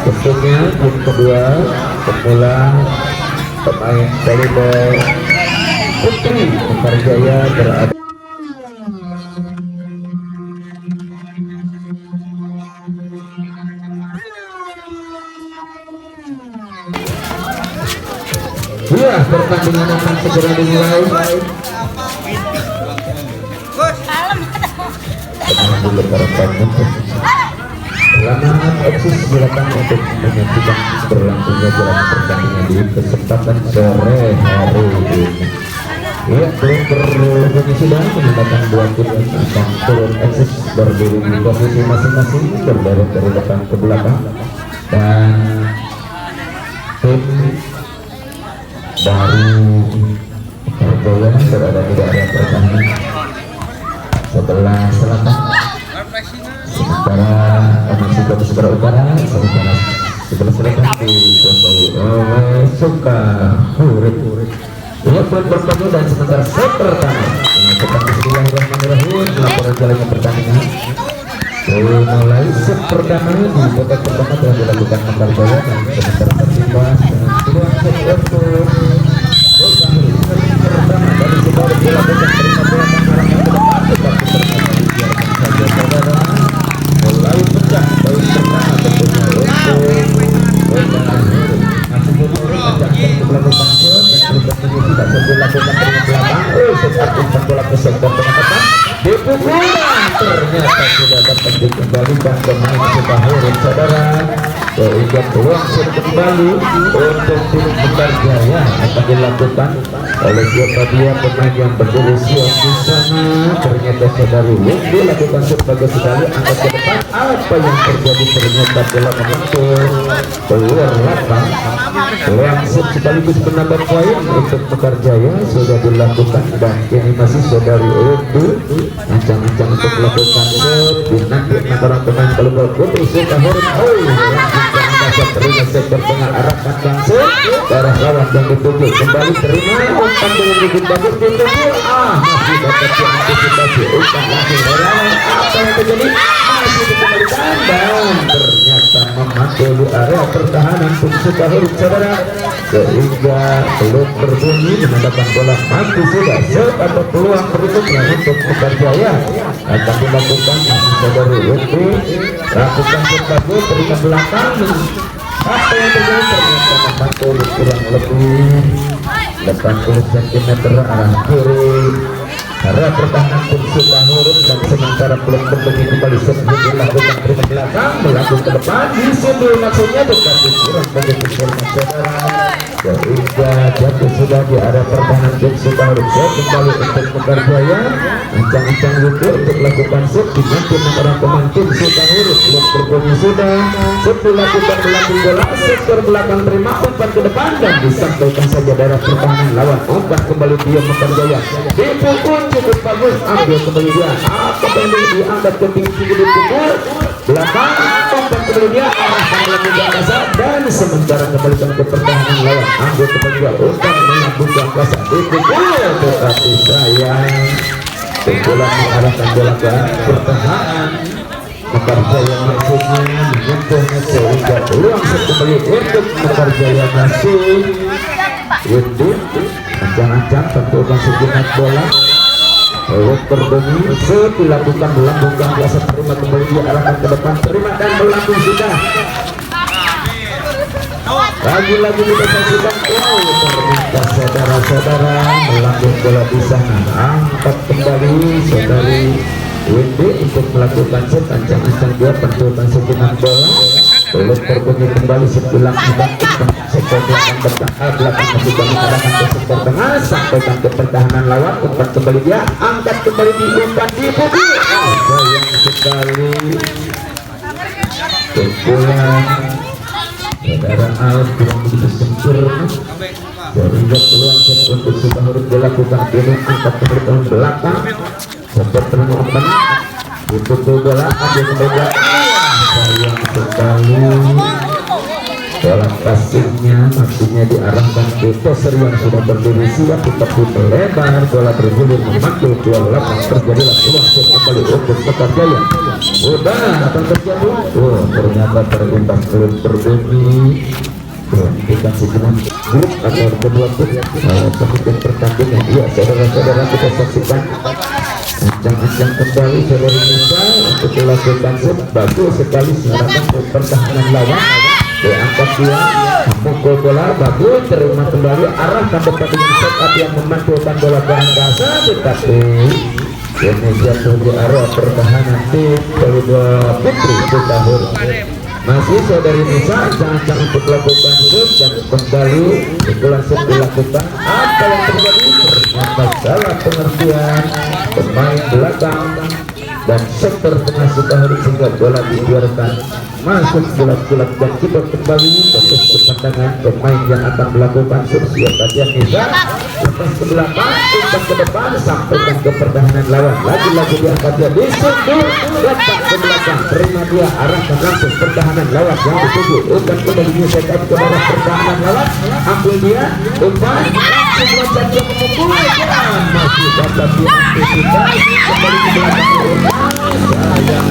Tentunya tim kedua pemula pemain volleyball putri Mekarjaya berada. Ya, pertandingan akan segera dimulai. Dulu para penonton. Selamat eksis silakan untuk menyaksikan berlangsungnya jalan pertandingan di kesempatan sore hari ini. Ya, belum berbunyi sudah menggunakan dua tim akan turun eksis berdiri di posisi masing-masing berderet dari depan ke belakang, dan tim dari Mekarjaya berada di area pertahanan sebelah selatan, sementara masih ke sebelah utara, sementara sebelah selatan dikuasai oleh Sukahurip. Ia pun bertemu dan sementara set pertama dengan bismillahirrahmanirrahim laporan jalannya pertandingan. Mulai set pertama di babak pertama telah dilakukan Mekarjaya dan sementara terimbas dengan peluang set untuk Sukahurip. Pertama dari Sukahurip dilakukan terima bola dan arahkan ke depan, tetapi ternyata dibiarkan saja saudara. Mulai pecah poin pertama tentunya untuk Sukahurip. Masih Sukahurip ajakkan ke belakang set dan terus tidak dilakukan dari belakang. Sesaat umpan bola ke sektor tengah dipukulkan, ternyata sudah dapat dikembalikan pemain Sukahurip saudara, sehingga peluang set kembali untuk tim Mekarjaya akan dilakukan oleh siapa dia pemain yang berdiri siap di sana. Ternyata saudari Windy lakukan set bagus sekali, angkat ke depan. Apa yang terjadi? Ternyata bola menyentuh keluar lapang. Peluang set sekaligus menambah poin untuk Mekarjaya sudah dilakukan, dan kini masih saudari Windy ancang-ancang untuk melakukan set dinanti antara pemain volleyball putri Sukahurip. Terima sektor tengah arahkan bangsa darah lawan yang dituju kembali terima umpan dengan gigit bagus dituju. Masih dapat diantisipasi umpan langsung relawan. Apa yang terjadi? Masih dikembalikan dan ternyata memantul di area pertahanan untuk Sukahurip saudara, sehingga belum berbunyi menambahkan bola mati sudah. Set atau peluang berikutnya untuk Mekarjaya akan dilakukan saudari Windy lakukan set bagus terima belakang. Apa yang terjadi? Ternyata membantu kurang lebih 80 cm arah kiri area pertahanan pun Sukahurip, dan sementara belum berbunyi kembali sebelum dilakukan terima belakang melakukan ke depan di sini maksudnya tetapi kurang begitu saudara, sehingga jatuh sudah di area pertahanan tim Sukahurip. Kembali untuk Mekarjaya ancang-ancang itu untuk melakukan set dinanti antara pemain tim Sukahurip. Belum berbunyi sudah set dilakukan melambung bola sektor belakang terima umpan ke depan dan disampaikan saja daerah pertahanan lawan. Umpan kembali dia Mekarjaya dipukul cukup bagus, ambil kembali dia. Apa yang diangkat ke tinggi dipukul belakang umpan kembali dia arahkan melambung ke angkasa dan sementara kembalikan ke pertahanan lawan. Ambil kembali dia umpan melambung ke angkasa dipukul, tetapi sayang pukulan mengarahkan bola ke pertahanan Mekarjaya maksudnya menyentuhnya sehingga peluang set kembali untuk Mekarjaya. Masih Windy ancang-ancang tentukan sejenak bola belum berbunyi set dilakukan melambung ke angkasa terima kembali diarahkan ke depan terima dan melambung sudah. Lagi-lagi kita saksikan ternyata saudara-saudara melambung bola di sana. Angkat kembali saudari Windy untuk melakukan set ancang-ancang dia tentukan sejenak bola belum berbunyi kembali sebilang sektor belakang belakang masih mengarahkan ke sektor tengah sampaikan ke pertahanan lawan. Umpan kembali dia angkat kembali di umpan dipukul. Sayang sekali pukulan saudara Alf kurang begitu sempurna sehingga peluang set untuk Sukahurip dilakukan. Kini angkat kembali ke belakang sektor terima umpan dipukul bola ambil kembali. Sayang sekali bola passingnya artinya diarahkan ke poser yang sudah berdiri siap tetapi melebar, bola bergulir memantul keluar lapang, terjadilah peluang kembali untuk Sekar Jaya. Udah akan terjadi, ternyata terlintas belum berbunyi. Kita sejenak grup atau kedua grup pemimpin pertandingan. Iya saudara-saudara, kita saksikan ancang-ancang kembali saudara Nisa untuk melakukan set. Bagus sekali serangan pertahanan lawan, diangkat dia memukul bola, bagus terima kembali, arahkan depan dengan set up yang memantulkan bola ke angkasa, tetapi ini jatuh di area pertahanan tim kedua Putri Sukahur. Masih saudari Nisa jangan untuk melakukan shoot dan kembali pukulan set dilakukan. Apa yang terjadi? Ternyata salah pengertian pemain belakang dan sektor tengah Sukahuri sehingga bola dibiarkan masuk bulat-bulat dan kita kembali fokus ke pandangan pemain yang akan melakukan siap saja. Nisa lepas ke belakang, umpan ke depan, sampaikan ke pertahanan lawan, lagi-lagi diangkat dia disentuh, lepas ke belakang, terima dia, arahkan langsung pertahanan lawan yang dituju, umpan kembali set ke arah pertahanan lawan, ambil dia, umpan langsung loncat dia memukul dan masih dapat diantisipasi kembali ke belakang. Sayang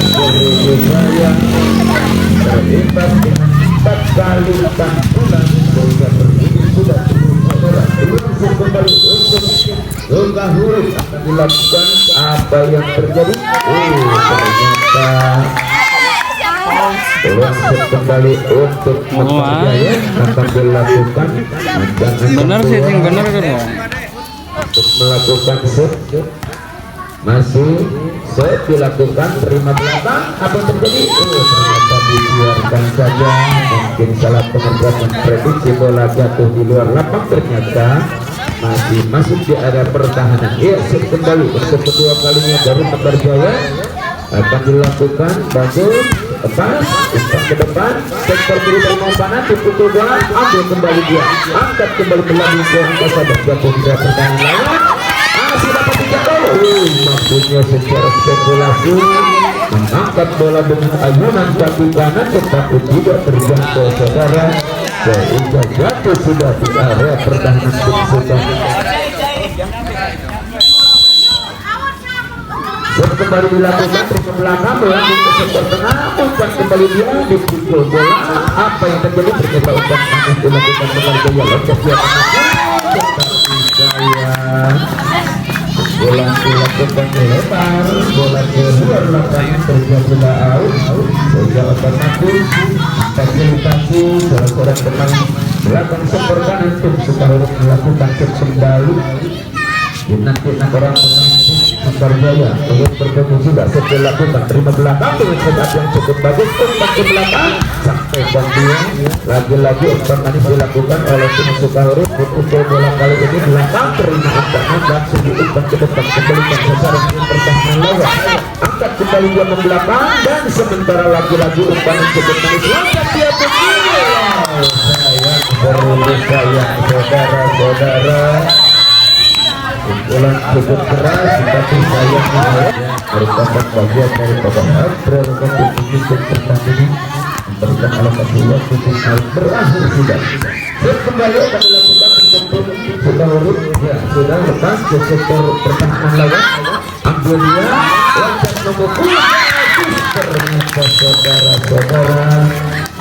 terimbas dengan 4 kali pantulan sehingga berdiri sudah langsung kembali untuk Sukahuru akan dilakukan. Apa yang terjadi? Ternyata langsung kembali untuk Jaya akan dilakukan. Benar sih, benar kan untuk melakukan set. Masih set dilakukan, terima belakang, apa yang terjadi? Ternyata dibiarkan saja, mungkin salah pengertian prediksi bola jatuh di luar lapang, ternyata masih masuk di area pertahanan. Iya, set kembali untuk kedua kalinya dari Sekar Jaya akan dilakukan. Bagus, lepas, umpan ke depan, sektor kiri bermampanan, dipukul bola, ambil kembali dia, angkat kembali melambung ke angkasa dan jatuh di pertahanan lawan. Masih dapat dijatuh, maksudnya secara spekulasi mengangkat bola dengan ayunan kaki kanan tetapi tidak terjangkau saudara, sehingga jatuh sudah di area pertahanan tim Sukahuru. Kembali dilakukan ke belakang, melambung ke sektor tengah, umpan kembali dia, dipukul bola. Apa yang terjadi? Ternyata umpan panas dilakukan kembali Jaya, loncat dia bola dilakukan melebar, bola keluar lapangan, terjadilah out sehingga otomatis fasilitasi seorang pemain belakang sektor kanan tim Sukahuru melakukan set kembali. Nanti orang pemain Sekar Jaya untuk bertemu sudah set dilakukan, terima belakang dengan setup yang cukup bagus, umpan ke belakang sampai dia, lagi-lagi umpan manis dilakukan oleh tim Sukahuru. Pukul bola kali ini belakang, terima umpan langsung diumpan ke depan, kembalikan sasaran pertahanan lawan, angkat kembali dia membelakang dan sementara lagi-lagi umpan yang cukup manis, langkah dia begini. Sayang saudara-saudara, pukulan cukup keras tetapi sayangnya merupakan bagian daripada prerogatif pemimpin pertandingan memberikan alokasi waktu final berakhir sudah. Kembali akan dilakukan untuk Sukahuru, ya sudah lepas ke sektor pertahanan lawan, ambil dia, loncat memukul, ternyata saudara-saudara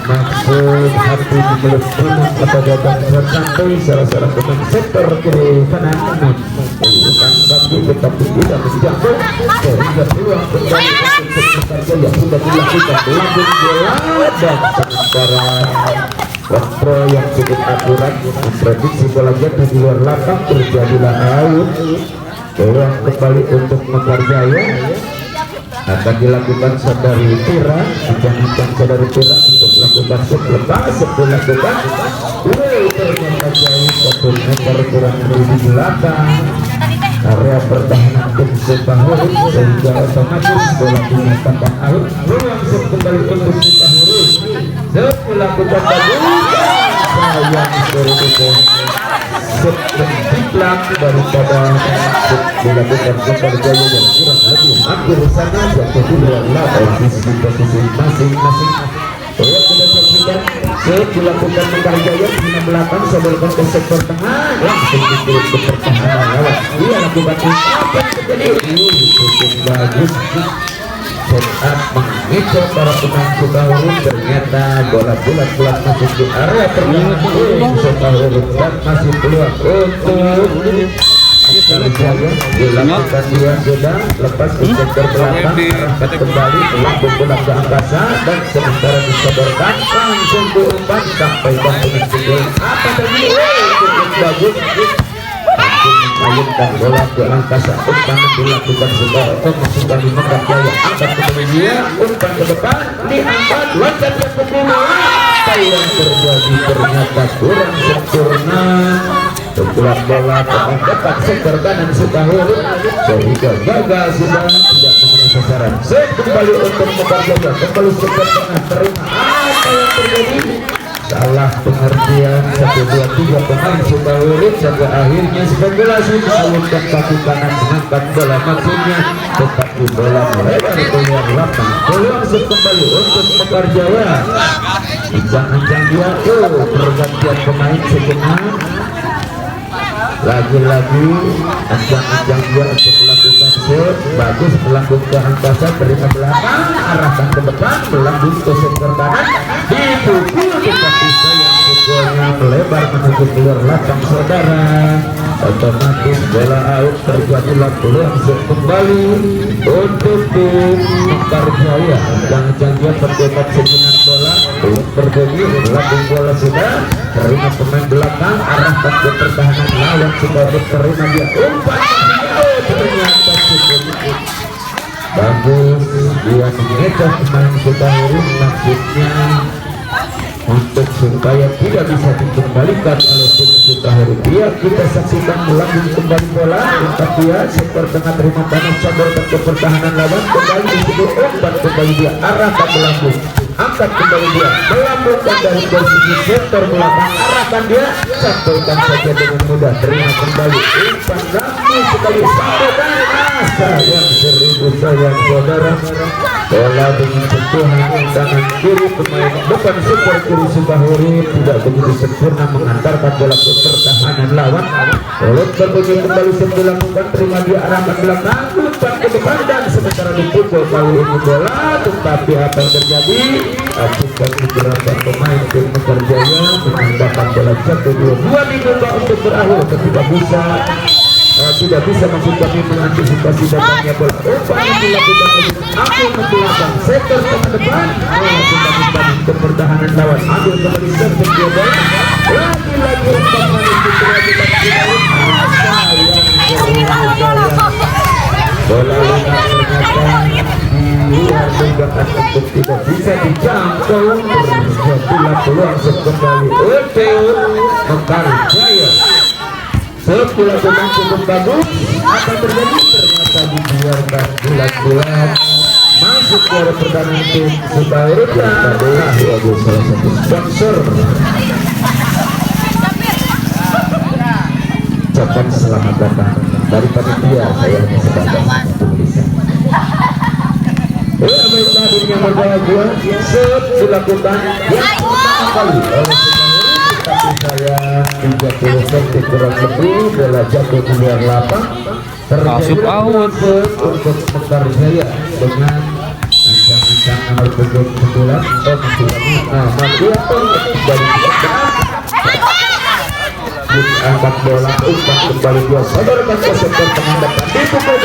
maksud hati belum punah kepada bangsa sampai salah seorang pemain sektor kiri kanan namun bukan kaki tetapi tidak menjangkau sehingga peluang kembali untuk Sekar Jaya sudah dilakukan melambung bola dan sementara kontrol yang cukup akurat memprediksi bola jatuh di luar lapang, terjadilah out. Peluang kembali untuk Sekar Jaya akan dilakukan saudari Tira, ancang-ancang saudari Tira untuk melakukan set lepas, set dilakukan, ternyata jauh 1 meter kurang lebih di belakang area pertahanan tim Sukahuru sehingga otomatis bola dinyatakan out. Peluang set kembali untuk Sukahuru, set dilakukan bagus, sayang berikutnya set menjiplak daripada set dilakukan Sekar Jaya yang kurang lebih hampir sana jatuh di luar lapangan di posisi masing-masing. Kita saksikan dilakukan Mekarjaya di belakang sodorkan ke sektor tengah langsung diturut ke pertahanan lawan. Dia lakukan apa terjadi? Cukup bagus. Saat mengejar para pemain Sukahurun ternyata bola bulat-bulat masuk di area permainan Sukahurun dan masih peluang untuk Mekarjaya dilakukan dia sudah lepas ke sektor belakang arahkan kembali melambung bola ke angkasa dan sementara disodorkan langsung diumpan sampai dengan gol. Apa tadi? Cukup bagus. Mengayunkan bola ke angkasa, umpan dilakukan sebuah memasukkan di Mekarjaya, angkat ke media, umpan ke depan, diangkat, loncat yang kedua. Apa yang terjadi ternyata kurang sempurna. Pukulan bola ke depan sektor kanan Sukahurun sehingga gagal sudah tidak memenuhi sasaran. Kembali untuk Mekarjaya, kembali sektor tengah terima. Apa yang terjadi? Salah pengertian 1-2-3 pemain Sukahurun sampai akhirnya spekulasi mengalirkan kaki kanan mengangkat bola maksudnya tetapi bola melebar keluar lapang. Peluang kembali untuk Mekarjaya. Ancang-ancang dia pergantian pemain sejenak. Lagi-lagi ancang-ancang dia untuk melakukan set bagus melambung ke angkasa terima belakang arahkan ke depan melambung ke sektor kanan dipukul tetapi sayang golnya melebar menuju keluar lapang saudara. Otomatis bola out terjadilah peluang set kembali untuk tim Mekarjaya. Ancang-ancang dia terdekat sejenak bola belum berbunyi melambung bola sudah terima pemain belakang arahkan ke pertahanan lawan sudah terima dia umpan ternyata cukup bagus dia mengejar pemain Sukahurun maksudnya untuk supaya tidak bisa dikembalikan oleh tim Sukahurun. Dia kita saksikan melambung kembali bola umpan dia sektor tengah terima panas sodorkan ke pertahanan lawan kembali disitu umpan kembali dia arahkan melambung angkat kembali dia melambungkan dari posisi sektor belakang arahkan dia sampaikan saja dengan mudah terima kembali umpan lagi sekali sampaikan sayang seribu sayang saudara bola dengan sentuhan tangan kiri pemain depan super kiri Sukahurun tidak begitu sempurna mengantarkan bola ke pertahanan lawan. Oleh berbunyi kembali sebelum umpan terima dia arahkan belakang umpan ke depan dan sementara dipukul kali ini bola tetapi apa yang terjadi akibat gerakan pemain tim Mekarjaya menambahkan bola 1-2 dibuka untuk berakhir ketika tidak bisa maksud kami mengantisipasi datangnya bola umpan yang dilakukan ambil ke belakang sektor tengah depan kembali ke pertahanan lawan ambil kembali servis dia bola lagi-lagi umpan manis dilakukan bola lunak ternyata luar dugaan untuk tidak bisa dijangkau terjadilah peluang kembali untuk Mekarjaya. Sebulan pemain cukup bagus apa terjadi ternyata dibiarkan bulat-bulat masuk ke pertahanan tim Sukahurun adalah salah satu sponsor ucapan selamat datang dari panitia saya hanya sebatas tulisan baik hadir yang berbahagia dilakukan yang pertama kali oleh tapi saya 30 cm kurang lebih bola jatuh keluar lapang terjadi untuk Mekarjaya dengan ancang-ancang nomor punggung 9 dari angkat bola umpan kembali dua sodorkan ke sektor tengah depan dipukul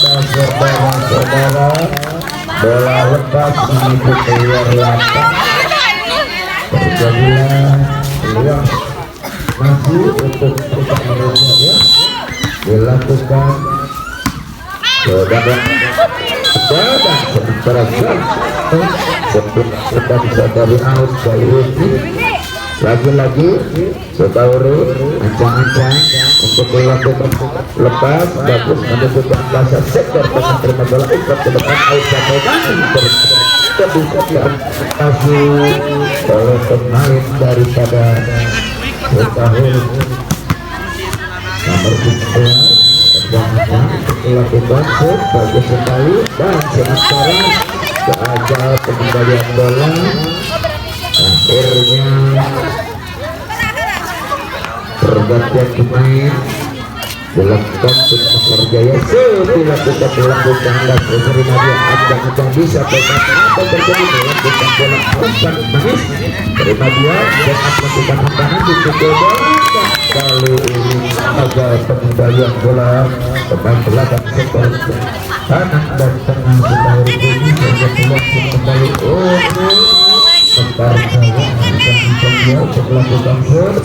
dan ternyata saudara bola lepas menuju keluar lapang. Terjadilah peluang masih untuk pertahanannya dilakukan saudara dan sementara kita bisa dari out kali ini lagi-lagi Sukahurun ancang-ancang untuk melakukan lepas bagus menuju angkasa sektor tengah terima bola umpan ke depan out sampai terbuka diantisipasi oleh pemain daripada Sukahurun nomor 11 ancang-ancang untuk melakukan set bagus sekali dan sementara gagal pengembalian bola. Akhirnya pergantian pemain dilakukan tim Mekar Jaya dilakukan dan menerima dia ancang-ancang bisa pegang apa terjadi melakukan bola umpan manis terima dia dan melakukan umpan dipukul bola kali ini gagal pengembalian bola pemain belakang sektor kanan dan tengah Sebaru ini sehingga peluang kembali Mekar Jaya ancang-ancang dia untuk melakukan gol.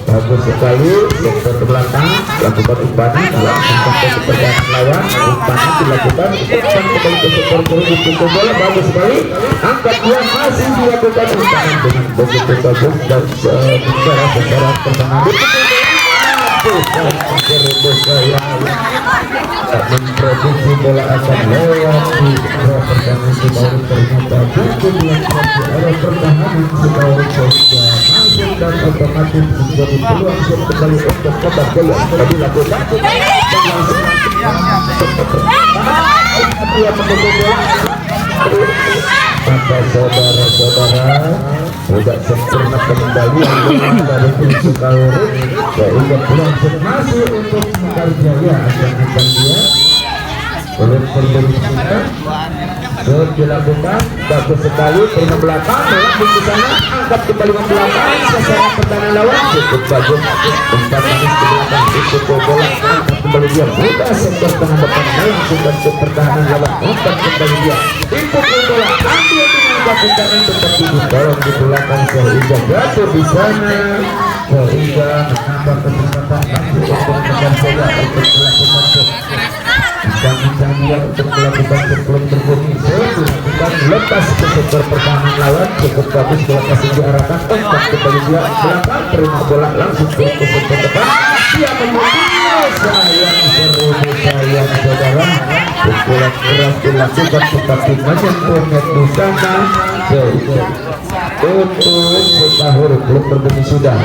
Bagus sekali sektor ke belakang lakukan umpan langsung sampai ke pergerakan lawan umpan dilakukan umpan kembali ke sektor kiri untuk bola bagus sekali angkat dia masih dilakukan umpan dengan begitu bagus dan secara pertahanan memprediksi bola akan lewat di pertahanan Sebaru ternyata bukan dilakukan oleh pertahanan Sebaru dan otomatis menjadi peluang kembali untuk Mekar Jaya tadi lakukan dan langsung maka saudara-saudara tidak sempurna kembali dari tim Sebaru sehingga peluang masih untuk Mekar Jaya akan dia oleh perbincangan dilakukan bagus sekali terima belakang melambung ke sana angkat kembali ke belakang sasaran pertahanan lawan cukup bagus umpan manis ke belakang ikut bola angkat kembali dia buka sektor tengah depan langsung ke pertahanan lawan umpan kembali dia ikut bola ambil dengan bakukan tetap didorong di belakang sehingga jatuh di sana sehingga menambah kesempatan untuk Mekar Jaya untuk melakukan bincang-bincang dia untuk melakukan sebelum berbunyi dilakukan lepas ke sektor pertahanan lawan cukup bagus bola kasih diarahkan umpan kembali dia belakang terima bola langsung ke sektor depan dia memulai sayang saudara pukulan keras dilakukan tetapi menyentuh net di sana untuk Sebaru belum berbunyi sudah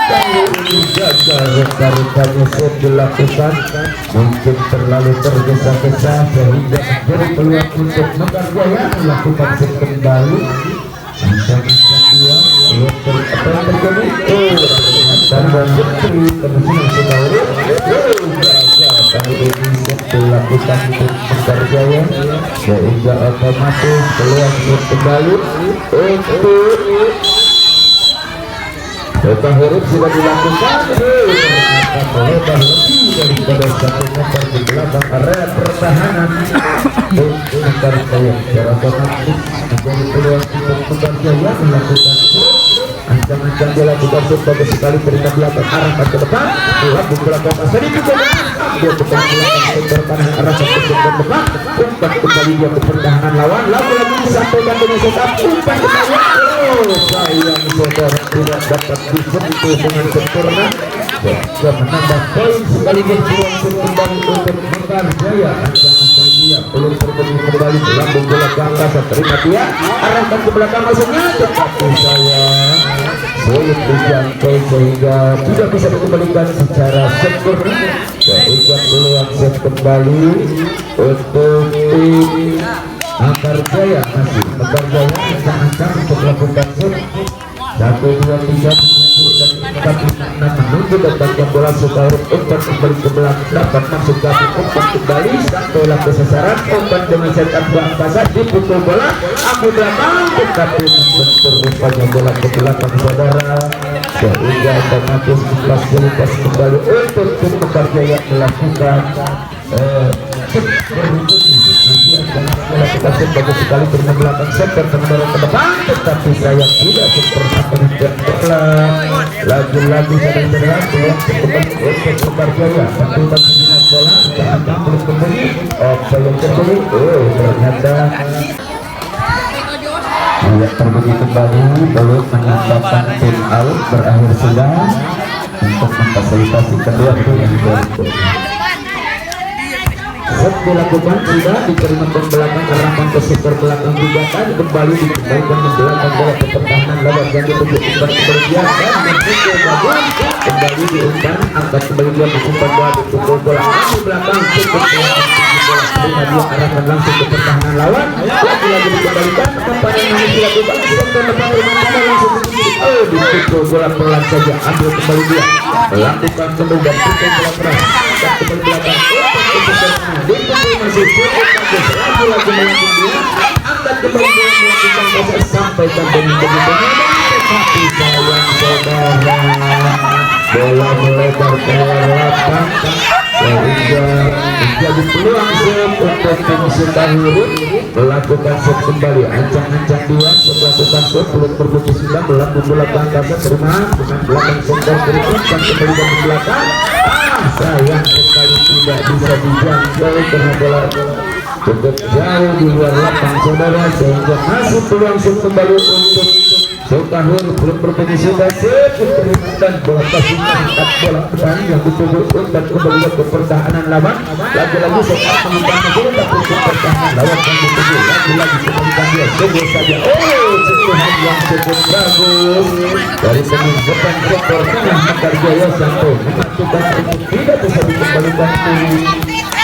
kali ini gagal rekan-rekannya dilakukan mungkin terlalu tergesa-gesa sehingga menjadi peluang untuk Mekar Jaya melakukan set kembali ancang-ancang dia apa yang terjadi tambah putri kemungkinan Sebaru gagal kali ini set dilakukan untuk Mekar Jaya sehingga otomatis peluang set kembali untuk Lepas huruf sudah dilakukan ternyata daripada 1 meter di belakang area pertahanan untuk Mekar Jaya secara otomatis menjadi peluang untuk Mekar Jaya melakukan ancang-ancang dia lakukan bagus sekali berikan belakang arahkan ke depan melambung belakang masa dibuka dia ke belakang sektor kanan arahkan ke sektor depan umpan kembali dia ke pertahanan lawan lagi disampaikan dengan setup umpan kembali sayang saudara tidak dapat disentuh dengan sempurna dan menambah poin sekaligus peluang kembali untuk Mekar Jaya ancang-ancang dia belum berbunyi kembali melambung bola ke angkasa terima dia arahkan ke belakang maksudnya tetapi sayang sulit dijangkau sehingga tidak bisa dikembalikan secara sempurna sehingga peluang set kembali untuk tim Mekar Jaya masih Mekar Jaya ancang-ancang untuk melakukan set 1, 2, 3 dan 4, 5, 6 menunggu datangnya bola Sebaru umpan kembali ke belakang dapat masuk kaki umpan kembali sampai ke sasaran umpan dengan setup ke angkasa dipukul bola ambil belakang tetapi membentur rupanya bola ke belakang saudara sehingga otomatis fasilitas kembali untuk tim Mekar Jaya melakukan melakukan set bagus sekali dengan belakang sektor mendorong ke depan tetapi sayang tidak sempurna penunjuk bola lagi-lagi saudara peluang kembali untuk Mekar Jaya menentukan dengan bola jangan belum kembali belum kembali ternyata tidak terbunyi kembali belum menyatakan tim out berakhir sudah untuk memfasilitasi kedua tim yang berikut set dilakukan sudah diterima ke belakang arahkan ke sektor belakang juga kan kembali dikembalikan ke belakang bola ke pertahanan lawan yang ditunjuk umpan kembali dia dan mencukup bagus kembali diumpan angkat kembali dia mengumpan bola dipukul bola di belakang cukup bola terima dia arahkan langsung ke pertahanan lawan lagi dikembalikan umpan yang harus dilakukan sektor depan bermain langsung dipukul bola pelan saja ambil kembali dia melakukan kembali dan pukul bola keras dan kembali belakang dipukul masih cukup bagus lagi melakukan dia angkat kembali dia melakukan proses sampai begitu tapi sayang saudara bola melebar keluar lapangan sehingga menjadi peluang untuk tim Sukahurun melakukan set kembali ancang-ancang dua melakukan set belum berbukti sudah melakukan bola angkasa terima dengan belakang sektor berikutkan kembali ke belakang sayang sekali tidak bisa dijangkau karena bola cukup jauh di luar lapangan saudara sehingga masih peluang set kembali untuk Sukahurun belum berbunyi sudah dan bola passing angkat bola depan yang dituju dan kembali ke pertahanan lawan lagi-lagi sekat mengubahnya dulu tapi pertahanan lawan yang dituju lagi-lagi kembalikan dia sungguh saja sentuhan yang cukup bagus dari pemain depan sektor tengah Mekar Jaya sampai menentukan untuk tidak bisa dikembalikan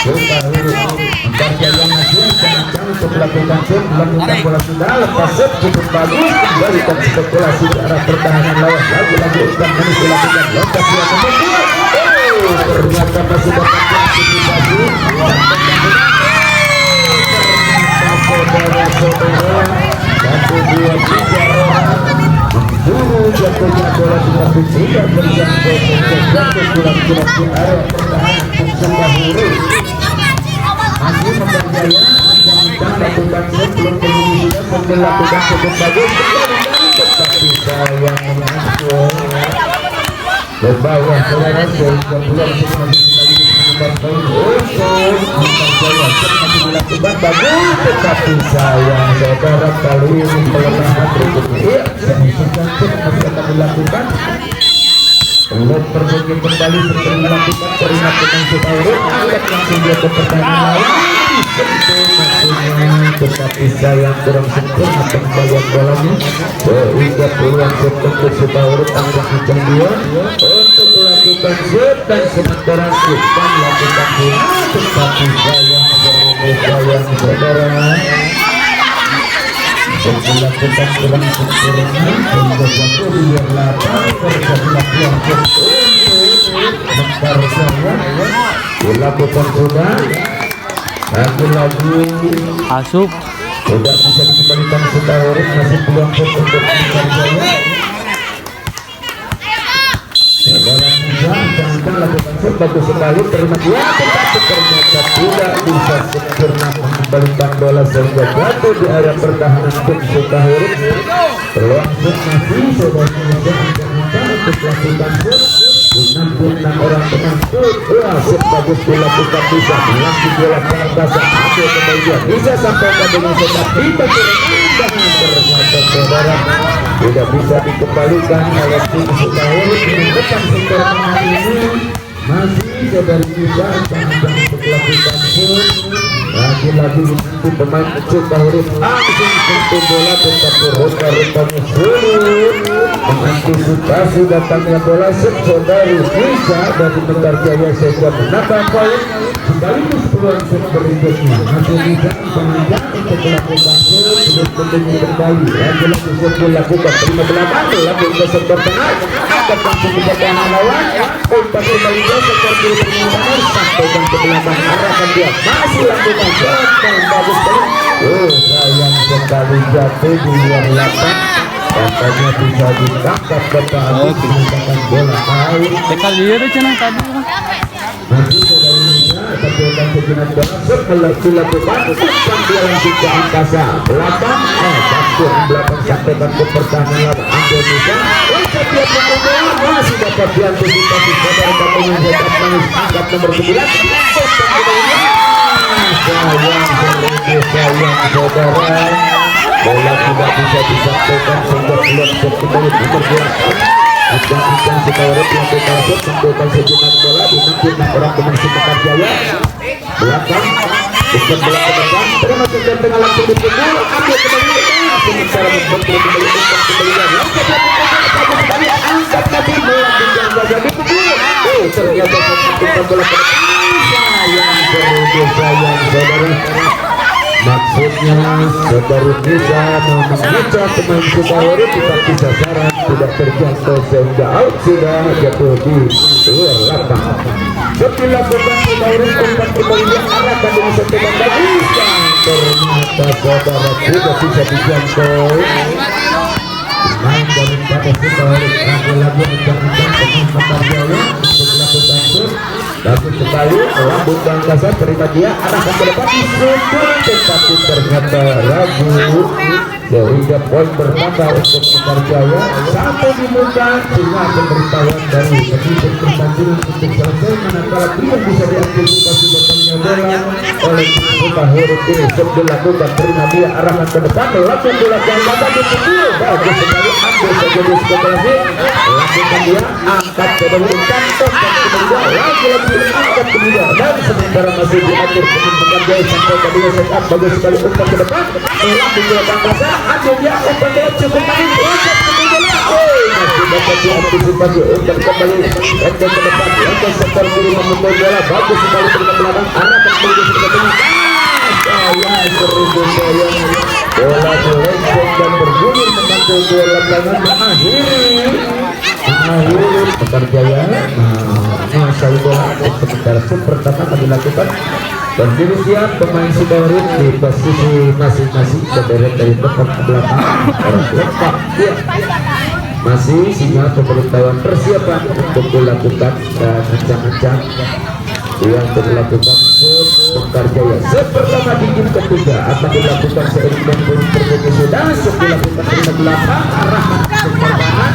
Sukahurun Mekar Jaya masih sangat untuk melakukan shoot melakukan bola sudah lepas shoot cukup bagus kembalikan spekulasi ke arah pertahanan lawan lagi-lagi Ustaz Manis dilakukan lepas dia kemudian ternyata masih dapat antisipasi saudara-saudara 1, 2, 3 orang memburu jatuhnya bola tidak tidak berjangkau jatuh pulang-pulang ke arah pertahanan Sukahurun masih Mekar Jaya dan lakukan sebelum kemudian melakukan cukup bagus tetapi sayang mengatur ke bawah saudara sehingga peluang masih kembali mengubah poin untuk Mekar Jaya masih dilakukan bagus tetapi sayang saudara kali ini pelemahan berikutnya masih akan dilakukan belum perbaiki kembali setelah melakukan terima dengan Sukahurun angkat langsung dia ke pertahanan lawan tetapi sayang kurang sempurna pembalian bolanya sehingga peluang untuk Sukahurun angkat dia untuk melakukan shoot dan sementara shoot dan melakukan shoot tetapi sayang saudara melakukan kurang sempurna sehingga jatuh di luar lapangan terjadilah peluang untuk Mekar Jaya dilakukan sudah lagi-lagi asup sudah bisa dikembalikan Sukahurun masih peluang untuk Mekar Jaya jangan lakukan shoot bagus sekali terima dia tetapi ternyata tidak bisa sempurna mengembalikan bola sehingga jatuh di area pertahanan tim Sukahurun peluang shoot masih sudah untuk melakukan shoot 66 orang dengan shoot bagus dilakukan bisa melanjut bola angkasa ambil kembali dia bisa sampai ke dengan sekat tidak ternyata saudara tidak bisa dikembalikan oleh tim Sukahurun dengan depan sektor tengah ini masih saudara bisa untuk melakukan shoot lagi-lagi nanti pemain Sukahurun langsung sentuh bola tetapi rupa-rupanya sulit mengantisipasi datangnya bola saudari bisa dari Mekar Jaya sehingga menambah poin sekaligus peluang berikutnya masih bisa penanjak untuk melakukan shoot sebelum kembali lagi-lagi sebelum lakukan terima belakang lagi ke sektor tengah angkat langsung ke pertahanan lawan umpan kembali ke sektor kiri pertahanan sampaikan ke belakang arahkan dia masih lakukan shot yang bagus sekali sayang sekali jatuh di luar lapangan katanya bisa ditangkap pertahanan menggunakan bola air sekali dia cenah tadi masih saudara Indonesia tapi akan sejenak bola dilakukan umpan dia langsung ke angkasa belakang campur belakang sampaikan ke pertahanan lawan Indonesia untuk dia pukul bola masih dapat diantisipasi saudara katanya Zekat Manis angkat nomor 9 sayang saudara bola tidak bisa disampaikan sehingga belum kembali bergerak Ajang-ajang si Taurus yang dikalsut mengumpulkan sejenak bola dinanti orang pemain si Pekarjaya belakang bukan bola ke depan terima saja tengah langsung dipukul ambil kembali sementara membentuk kembali umpan kembalian langsung kembali angkat kaki melanjutkan saja dipukul ternyata membentukkan bola ke depan sayang saudara maksudnya saudara bisa mengejar pemain Sukawari tetapi sasaran tidak terjangkau sehingga out sudah jatuh di luar lapangan. Dilakukan Sukawari umpan kembali diarahkan dengan satu bagus ternyata saudara tidak bisa dijangkau main daripada Sukawari lagi-lagi menjangkau pemain Pekarjaya untuk melakukan shoot. Bagus sekali, lambung Bangkasa terima dia arahkan ke depan disudut tetapi ternyata ragu sehingga poin bertambah untuk Pekarjaya satu dimulai sehingga pemberitahuan dari pemimpin pertandingan untuk selesai manakala tidak bisa diantisipasi bertandingan bola oleh Sukawari ini dilakukan terima dia arahkan ke depan melakukan bola Bangkasa dipukul bagus sekali ambil saja di sebelah lakukan dia angkat ke depan kantong dan kemudian lagi-lagi angkat kemudian dan sementara masih diatur Pekarjaya sampai kedua sekat bagus sekali umpan ke depan melalui bola Bangkasa ambil dia umpan dia cukup main angkat kemudian masih dapat diantisipasi umpan kembali dan ke depan langkah sektor kiri memukul bola bagus sekali ke belakang arahkan kemudian ke tengah sayang seribu sayang bola melenceng dan bergulir membantu bola tangan mengakhiri Pekarjaya menguasai bola untuk sementara pertama akan dilakukan dan kini siap pemain Sukawari di posisi masing-masing berderet dari depan ke belakang lepak dia masih sinyal pemberitahuan persiapan untuk dilakukan dan ancang-ancang yang dilakukan Pekarjaya pertama di game ketiga akan dilakukan seiring dengan berbunyi sudah dilakukan terima belakang arahkan ke kanan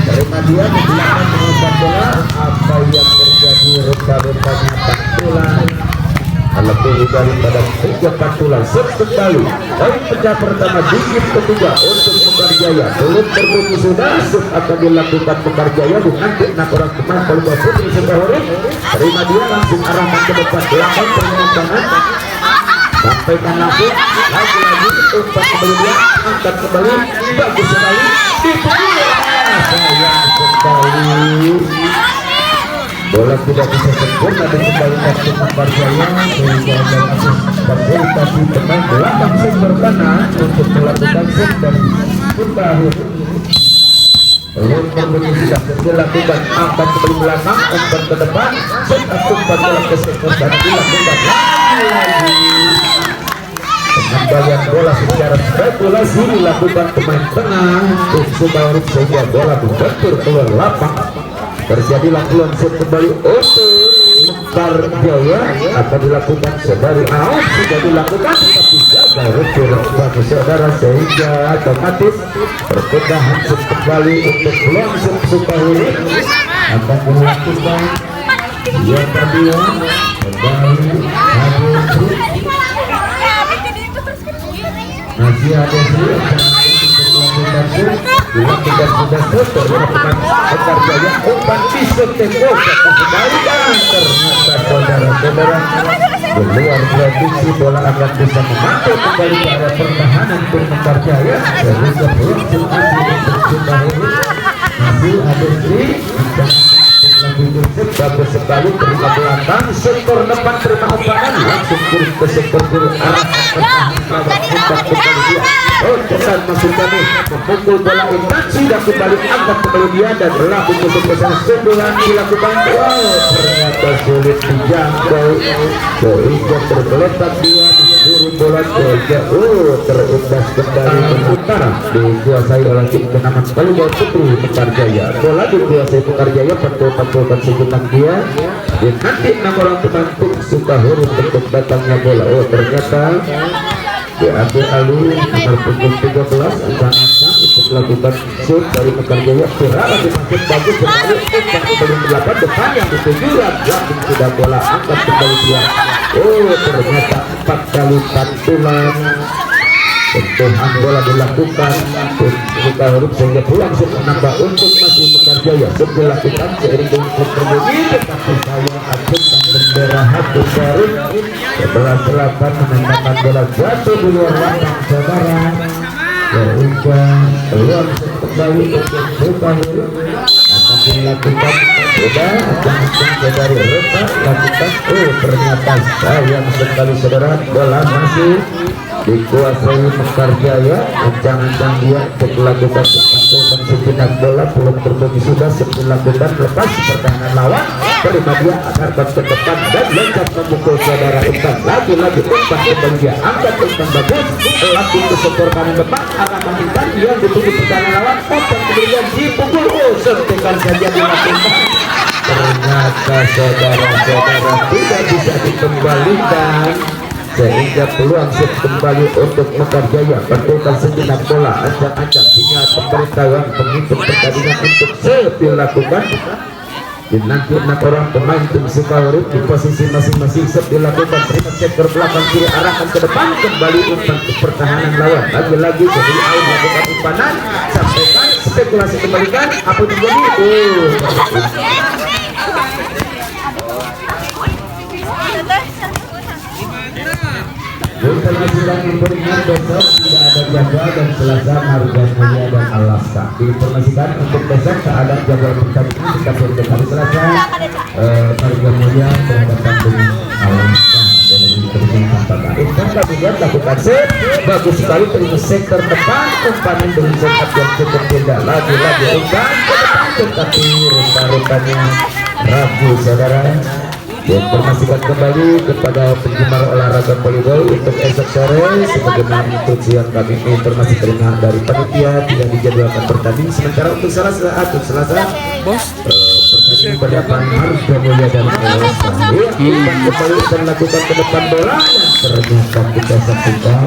terima dia di belakang mengumpan bola apa yang terjadi rupa-rupanya pantulan lebih daripada 3 pantulan sekali poin pecah pertama di game ketiga untuk Pekarjaya belum berbunyi sudah akan dilakukan Pekarjaya nanti 6 orang pemain Polda Putri Sukawari terima dia langsung arahkan ke depan belakang permainan sampaikan langsung lagi-lagi umpan kembali dia angkat kembali bagus sekali dipukul sayang sekali bola tidak bisa sempurna dikembalikan ke Pekarjaya sehingga dalam tapi pemain belakang sumber kanan untuk melakukan shoot dan terakhir belum berbunyi sudah dilakukan angkat kembali belakang umpan ke depan set umpan bola ke sektor dan dilakukan lagi pengembalian bola secara spekulasi dilakukan pemain tengah untuk Sukawari sehingga bola membentur keluar lapangan terjadilah langsung kembali untuk Pekarjaya akan dilakukan sedari out sudah dilakukan tapi gagal retur bagi saudara sehingga otomatis perpindahan kembali untuk langsung Sukawari akan dilakukan yang kedua kembali masih ada dilakukan sudah terlakukan Pekarjaya umpan pisau tembok sekalian ternyata saudara-saudara di luar prediksi bola akan bisa memantau kembali ke area pertahanan untuk Pekarjaya sehingga berlangsung untuk Sukawari masih ada bagus sekali terima belakang sektor depan terima umpan langsung kurus ke sektor kiri arah umpan kembali dia cepat masuk kami memukul bola umpan sudah kembali angkat kembali dia dan berlaku untuk pesan sundulan dilakukan ternyata sulit dijangkau sehingga tergeletak dia memburu bola jauh terimbas kembali ke utara dikuasai oleh tim kenaman Polda Putri Pekarjaya bola dikuasai Pekarjaya pantul-pantulkan sejutak dia dan nanti 6 orang penantu Sukawari untuk datangnya bola ternyata diambil alih nomor punggung 13 angka-angka untuk melakukan shoot dari Pekarjaya berarah dimaksud bagus sekali umpan kembali ke depan yang dituju langsung sudah bola angkat kembali dia ternyata 4 kali pantulan sentuhan bola dilakukan untuk huruf sehingga peluang untuk menambah untuk masih Mekarjaya dilakukan seiring dengan klub berbunyi, tetapi saya acungkan bendera hati baru sebelah selatan menembakkan bola jatuh di luar lapangan saudara, sehingga peluang kembali untuk Sukahuruf akan dilakukan. Sudah akan dari retak lakukan. Ternyata sayang sekali saudara, bola masih dikuasai Mekarjaya. Ancang-ancang dia untuk melakukan dan sejenak bola belum terbagi sudah dilakukan lepas pertahanan lawan, terima dia agar ke depan dan loncat memukul saudara Umpan. Lagi-lagi Umpan kembali dia angkat Umpan bagus lagi ke sektor kanan depan arah Umpan yang ditunggu pertahanan lawan. Umpan kemudian dipukul, sentikan saja dilakukan. Ternyata saudara-saudara tidak bisa dikembalikan sehingga peluang set kembali untuk Mekarjaya. Bentukan sejenak bola ancang-ancang hingga pemberitahuan pengikut pertandingan untuk set dilakukan. Nanti 6 orang pemain tim Sukahuruf di posisi masing-masing set dilakukan. Terima sektor belakang kiri arahkan ke depan kembali umpan ke pertahanan lawan. Lagi-lagi jadi out melakukan umpanan, sampaikan spekulasi kembalikan apa terjadi. Informasikan informasi besok tidak ada jadwal dan Selasa Marga Mulia dan Alaska. Diinformasikan untuk besok keadaan jadwal pertandingan kita untuk hari Selasa Marga Mulia berhadapan dengan Alaska dan diberikan tanpa Intan juga lakukan set bagus sekali terima sektor depan umpanan dengan sekat yang cukup tidak lagi-lagi umpan ke depan tetapi rupa-rupanya ragu saudara. Informasikan kembali kepada penggemar olahraga volleyball untuk esok sore sebagaimana instruksi yang kami informasi terima dari panitia tidak dijadwalkan bertanding. Sementara untuk Selasa pertandingan berhadapan Marga Mulia dan Alaska. Kembali terlakukan ke depan bola dan ternyata kita saksikan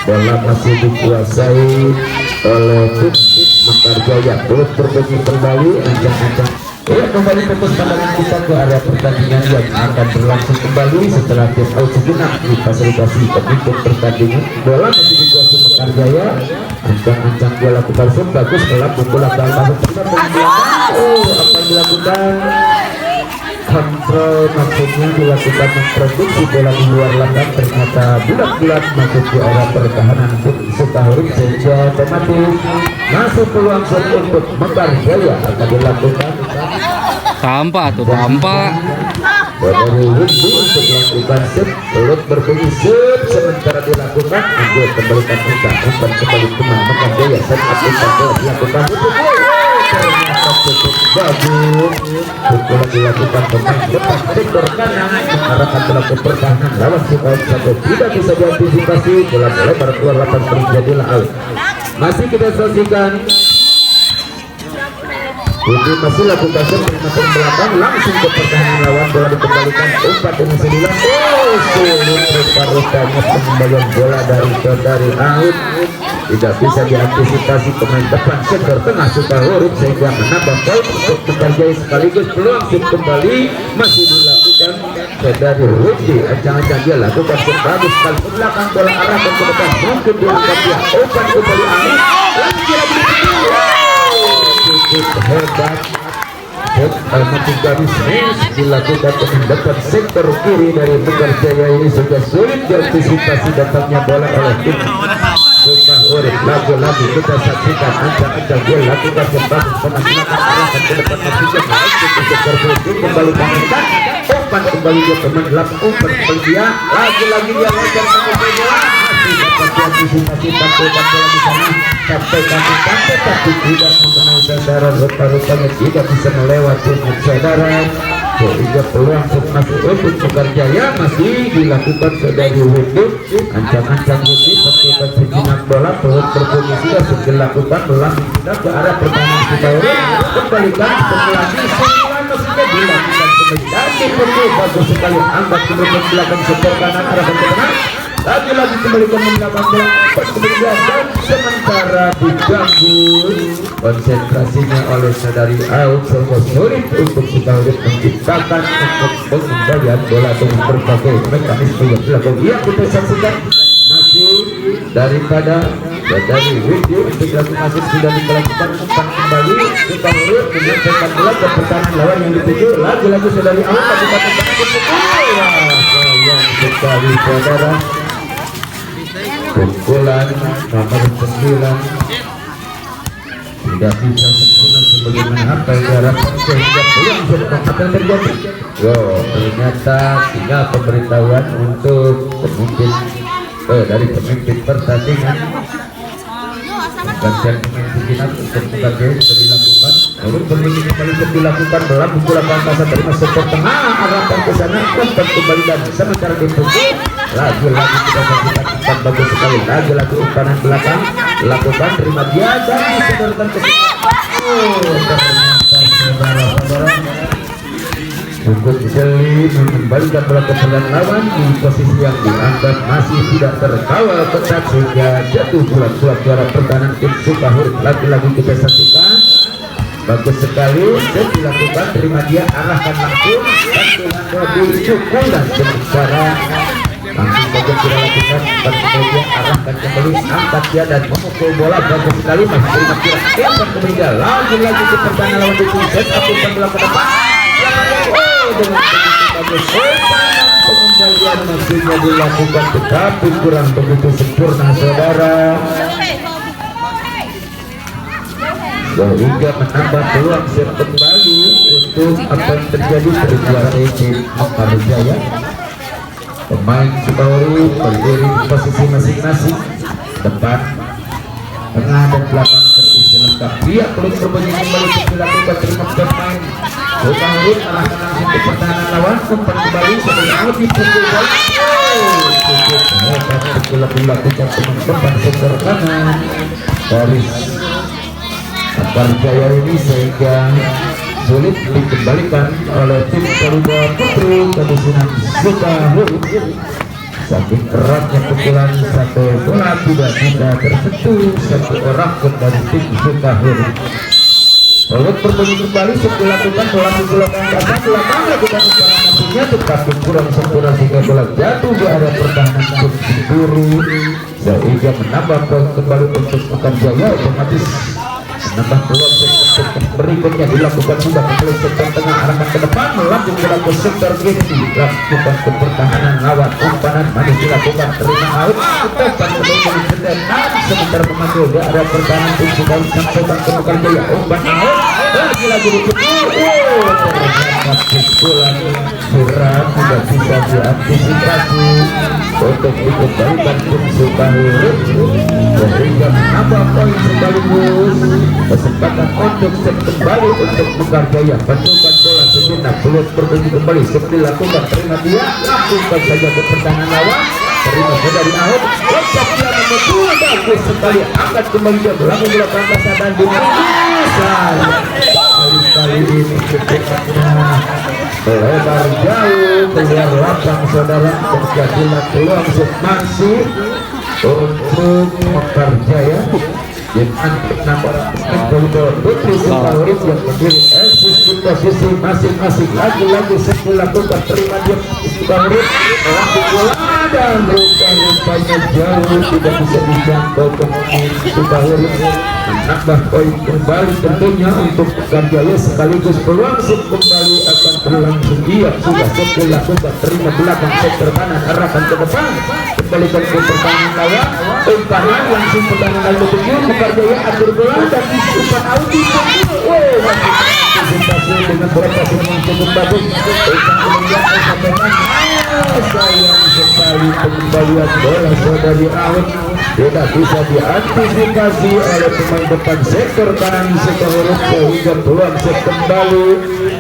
bola masih dikuasai oleh tim Mekarjaya. Belum berbunyi kembali ancang-ancang. Kembali fokus pandangan kita ke area pertandingan yang akan berlangsung kembali setelah tim out sejenak difasilitasi pemimpin pertandingan. Bola masih dikuasai Mekarjaya, ancang-ancang dia lakukan shoot bagus melambung bola ke arah apa yang dilakukan? Kontrol maksudnya dilakukan memproduksi bola di luar lapangan, ternyata bulat-bulat masuk ke area pertahanan Sukahuruf sehingga otomatis masuk peluang shot untuk Mekarjaya akan dilakukan. Tampak tuh, tampak. Dari Windy untuk melakukan set, belum berbunyi set sementara dilakukan. Ambil kembalikan umpan kembali teman Mekarjaya. Set up dilakukan. Ternyata cukup bagus. Bola dilakukan pemain depan sektor kanan mengarahkan pelaku pertahanan lawan Sukahuruf satu tidak bisa diantisipasi. Bola lebar keluar lapangan terjadilah out. Masih kita saksikan. Ini masih lakukan terima belakang langsung ke pertahanan lawan, bola dikembalikan umpan dengan sembilan. Sulit rupa-rupanya pengembalian bola dari out tidak bisa diantisipasi pemain depan sektor tengah Sukahuruf sehingga menambah poin untuk Mekarjaya sekaligus peluang shoot kembali masih dilakukan dari Windy. Ancang-ancang dia lakukan shoot bagus sekali ke belakang, bola arahkan ke depan mungkin diangkat dia umpan kembali out lagi cukup hebat. Mati garis dilakukan penindakan sektor kiri dari Mekarjaya ini sudah sulit diantisipasi datangnya bola oleh tim Sukahuruf. Lagi-lagi kita saksikan ancang-ancang dia lakukan kembali penampilan arahkan ke depan masuknya masuk ke sektor kiri kembali panggilkan umpan kembali dia teman lapang umpan kembali dia lagi-lagi dia loncat ke bola masih dapat diantisipasi tampilkan bola di sana sampai tapi tidak mengenai saudara. Rupa-rupanya tidak bisa melewati saudara sehingga peluang masih untuk Mekarjaya masih dilakukan saudari Windy. Ancang-ancang Windy pastikan sejenak bola perut berbunyi sudah dilakukan bola sudah ke arah pertahanan Sukahuruf kembalikan lagi semua maksudnya dilakukan kembali perlu bagus sekali angkat ke belakang sektor kanan arahkan ke tengah lagi-lagi kembalikan belakang kemudian dan sementara diganggu konsentrasinya oleh saudari out sehingga sulit untuk Sukahuruf menciptakan untuk pengembalian bola dengan berbagai mekanisme yang dilakukan. Yang kita saksikan masih daripada dari video untuk laku masuk sudah dilakukan umpan kembali kita urut dengan tempat bola ke pertahanan lawan yang dituju lagi-lagi saudari awal kabupaten sayang sekali saudara pukulan nomor 9 tidak bisa sempurna sebagaimana apa yang diharapkan sehingga belum bisa apa yang terjadi. Ternyata tinggal pemberitahuan untuk pemimpin dari pemimpin pertandingan gantian pemain pimpinan untuk sebagai sudah dilakukan. Namun pemimpin kembali sudah dilakukan berlaku bola pasang dari masuk ke tengah arahkan ke sana umpan kembali dan sementara dipukul lagi-lagi kita saksikan bagus sekali lagi-lagi umpanan belakang lakukan terima dia dan disodorkan ke ternyata saudara-saudara cukup jeli mengembalikan bola ke pelan lawan di posisi yang dianggap masih tidak terkawal ketat sehingga jatuh bola juara pertahanan tim Sukahur. Lagi-lagi kita saksikan bagus sekali dan dilakukan terima dia arahkan langsung dan dengan dipukul dan sementara langsung saja kita lakukan kemudian arahkan kembali angkat dia dan memukul bola bagus sekali masih terima kira umpan kemudian lagi-lagi ke pertahanan lawan tim set up umpan bola ke depan dengan begitu bagus pengembalian masihnya dilakukan tetapi kurang begitu sempurna saudara sehingga menambah peluang set kembali untuk apa yang terjadi terjuara tim Mekarijaya. Pemain Sukahuru berdiri di posisi masing-masing depan tengah dan belakang terisi lengkap dia belum berbunyi kembali untuk dilakukan terima pemain Sukahuru arahkan langsung ke pertahanan lawan umpan kembali setelah lebih pukul bola cukup dilakukan teman-teman sektor kanan dari Mekarijaya ini sehingga sulit dikembalikan oleh tim Garuda Putri Kabupaten Sukahuru. Saking keratnya pukulan satu bola tidak bisa tersentuh satu orang pun dari tim Sukahuru. Lalu berbunyi kembali setelah dilakukan bola pukulan yang dasar belakang lakukan usaha nampaknya tetapi kurang sempurna sehingga bola jatuh di area pertahanan tim Sukahuru sehingga menambah poin kembali untuk Mekarijaya otomatis menambah peluang sektor berikutnya dilakukan sudah kembali sektor tengah arahkan ke depan melambung bola ke sektor kiri dilakukan ke pertahanan lawan umpanan manis dilakukan terima out umpan kemudian sedang sementara memanggil di area pertahanan tim Sukahuru sampaikan ke Mekarijaya umpan out lagi-lagi dipukul ternyata pukulan berat tidak bisa diantisipasi untuk dikembalikan tim Sukahuru sehingga menambah poin sekaligus kesempatan untuk set kembali untuk Mekarijaya bentukan bola sejenak belum berbunyi kembali seperti dilakukan terima dia lakukan saja ke pertahanan lawan terima dari out lengkap dia memukul bagus sekali angkat kembali dia berlaku bola pangkasan dan dimulai kali ini cepatnya melebar jauh keluar lapang saudara terjadilah peluang masih untuk Mekarijaya dengan nomor Putri Sukahuru yang berdiri eksis di posisi masing-masing lagi-lagi setelah lakukan terima dia Sukahuru melakukan bola dan rupanya jauh tidak bisa dijangkau pemain Sukahuru menambah poin kembali tentunya untuk Mekarijaya sekaligus peluang kembali akan berlangsung dia sudah setelah lakukan terima belakang sektor kanan arahkan ke depan kembalikan ke pertahanan lawan umpanan langsung pertahanan lawan betul Mekarijaya atur bola dan umpan out masih antisipasi dengan bola pasir yang cukup bagus kemudian sampaikan sayang sekali pengembalian bola saudari out tidak bisa diantisipasi oleh pemain depan sektor kanan Sukahuru sehingga peluang set kembali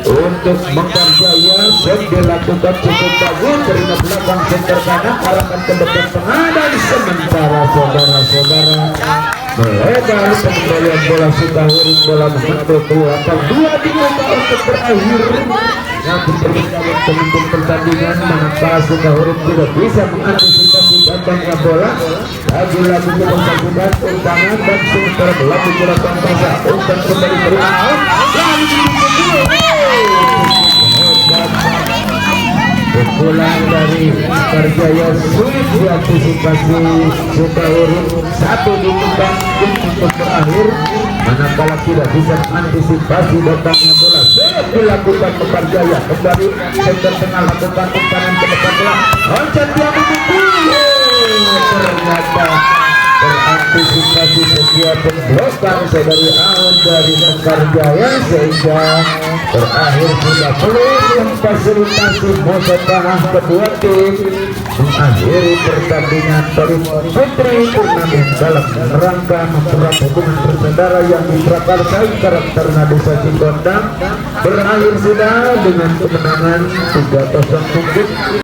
untuk Mekarijaya set dilakukan cukup bagus terima belakang sektor kanan arahkan ke depan tengah dan sementara saudara-saudara melebar pengembalian bola Sukahuru bola menyentuh keluarkan dua di untuk berakhir yang diperlukan pemimpin pertandingan manakala Sukahuru tidak bisa mengantisipasi datangnya bola lagi-lagi kita saksikan umpangan dan sementara berlaku bola pangkasan umpan kembali terima out lalu pukulan dari Karjaya sulit diantisipasi sudah urut satu ditembak untuk berakhir, manakala tidak bisa mengantisipasi datangnya bola dilakukan ke Karjaya. Kembali center tengah lakukan umpan ke depan bola, loncat dia memukul, ternyata berantisipasi setiap pemblokan saudari out dari Karjaya sehingga berakhir sudah peluang fasilitasi musuh tengah kedua tim mengakhiri pertandingan dari putri turnamen dalam rangka mempererat hubungan bersaudara yang diprakarsai karakter Desa Cikondang berakhir sudah dengan kemenangan 3-0 untuk